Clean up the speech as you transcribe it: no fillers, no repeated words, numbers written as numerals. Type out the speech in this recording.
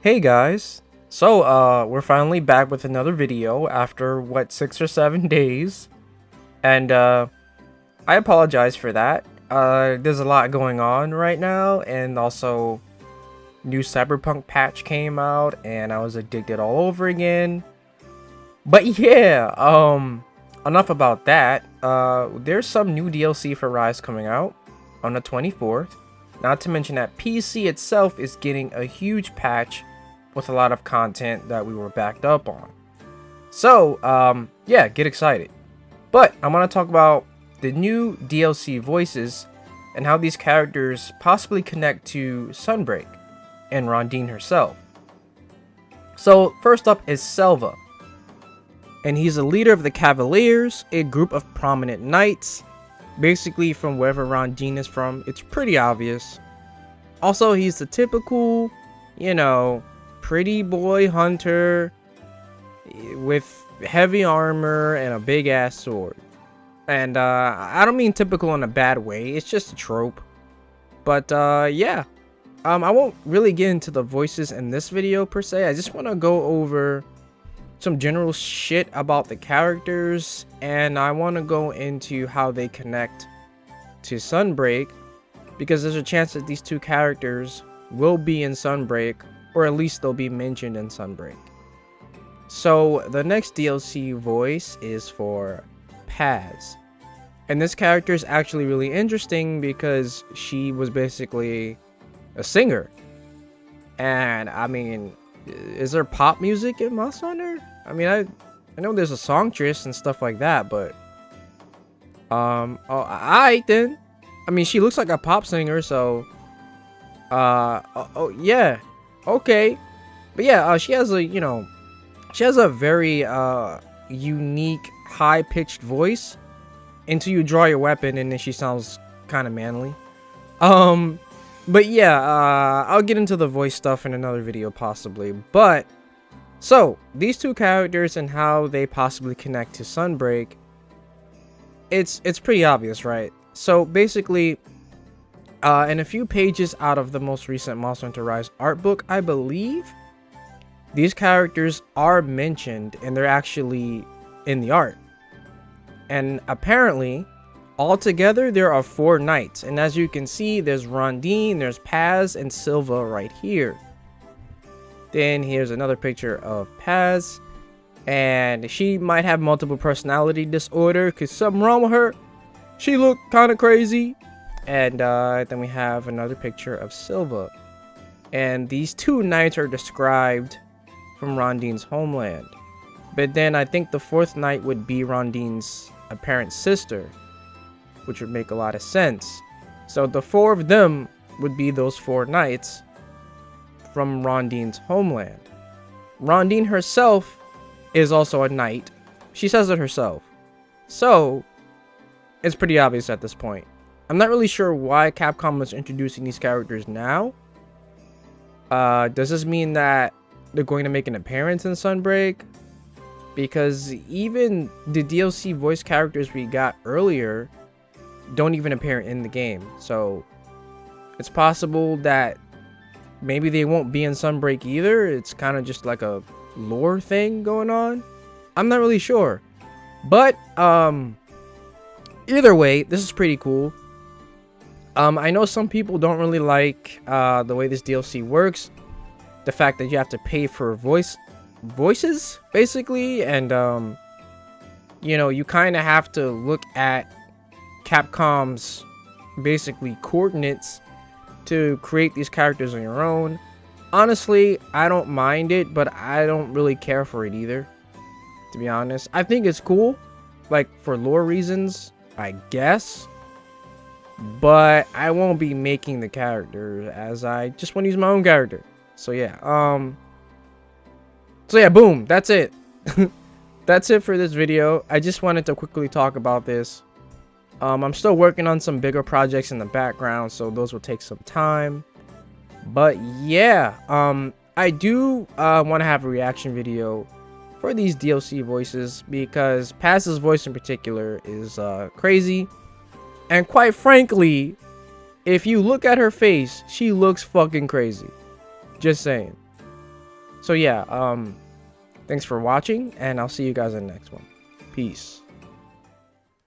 Hey guys, we're finally back with another video after what 6 or 7 days, and I apologize for that. There's a lot going on right now, and also new Cyberpunk patch came out, and I was addicted all over again. But yeah, enough about that. There's some new DLC for Rise coming out on the 24th. Not to mention that PC itself is getting a huge patch with a lot of content that we were backed up on. So, yeah, get excited. But I want to talk about the new DLC voices and how these characters possibly connect to Sunbreak and Rondine herself. So, first up is Selva. And he's a leader of the Cavaliers, a group of prominent knights. Basically, from wherever Rondine is from, it's pretty obvious. Also, he's the typical, pretty boy hunter with heavy armor and a big ass sword. And I don't mean typical in a bad way, it's just a trope. But yeah, I won't really get into the voices in this video per se. I just want to go over some general shit about the characters, and I want to go into how they connect to Sunbreak, because there's a chance that these two characters will be in Sunbreak, or at least they'll be mentioned in Sunbreak. So the next DLC voice is for Paz, and this character is actually really interesting because she was basically a singer. And I mean, is there pop music in Monster Hunter? I mean, I know there's a songstress and stuff like that, but alright then. I mean, she looks like a pop singer, so yeah, okay. But yeah, she has a very unique high-pitched voice until you draw your weapon, and then she sounds kind of manly. But yeah, I'll get into the voice stuff in another video possibly. But so these two characters and how they possibly connect to Sunbreak, it's pretty obvious, right? So basically, in a few pages out of the most recent Monster Hunter Rise art book, I believe, these characters are mentioned and they're actually in the art. And apparently, altogether, there are 4 knights, and as you can see, there's Rondine, there's Paz, and Silva right here. Then here's another picture of Paz, and she might have multiple personality disorder, because something wrong with her. She looked kind of crazy. And then we have another picture of Silva, and these 2 knights are described from Rondine's homeland. But then I think the 4th knight would be Rondine's apparent sister, which would make a lot of sense. So the 4 of them would be those 4 knights from Rondine's homeland. Rondine herself is also a knight. She says it herself. So it's pretty obvious at this point. I'm not really sure why Capcom is introducing these characters now. Does this mean that they're going to make an appearance in Sunbreak? Because even the DLC voice characters we got earlier don't even appear in the game. So it's possible that maybe they won't be in Sunbreak either. It's kind of just like a lore thing going on. I'm not really sure. But either way, this is pretty cool. I know some people don't really like the way this DLC works. The fact that you have to pay for voices, basically. And, you kind of have to look at Capcom's, basically, coordinates to create these characters on your own. Honestly, I don't mind it, but I don't really care for it either, to be honest. I think it's cool, like, for lore reasons, I guess. But I won't be making the character, as I just want to use my own character. So yeah, boom, that's it. That's it for this video. I just wanted to quickly talk about this. I'm still working on some bigger projects in the background, so those will take some time. But yeah, I do want to have a reaction video for these DLC voices, because Paz's voice in particular is crazy. And quite frankly, if you look at her face, she looks fucking crazy. Just saying. So yeah, thanks for watching, and I'll see you guys in the next one. Peace.